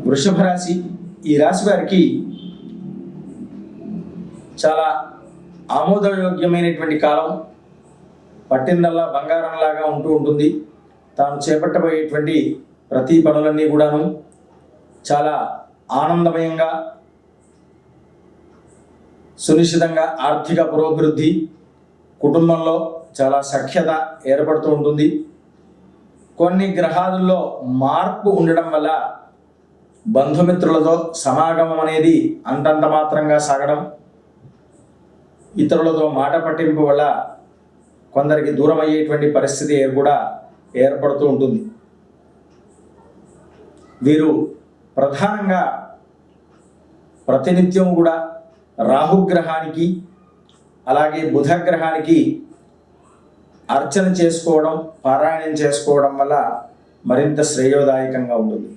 వృషభ రాశి, ఈ రాశి వారికి చాలా ఆమోదయోగ్యమైనటువంటి కాలం. పట్టిందల్లా బంగారంలాగా ఉంటుంది. తాను చేపట్టబోయేటువంటి ప్రతి పనులన్నీ కూడాను చాలా ఆనందమయంగా, సునిశ్చితంగా ఆర్థిక పురోభివృద్ధి, కుటుంబంలో చాలా సఖ్యత ఏర్పడుతూ ఉంటుంది. కొన్ని గ్రహాలలో మార్పు ఉండడం వల్ల బంధుమిత్రులతో సమాగమం అనేది అంతంత మాత్రంగా సాగడం, ఇతరులతో మాట పట్టింపు వల్ల కొందరికి దూరం అయ్యేటువంటి పరిస్థితి కూడా ఏర్పడుతూ ఉంటుంది. వీరు ప్రధానంగా ప్రతినిత్యం కూడా రాహుగ్రహానికి అలాగే బుధగ్రహానికి అర్చన చేసుకోవడం, పారాయణం చేసుకోవడం వల్ల మరింత శ్రేయోదాయకంగా ఉంటుంది.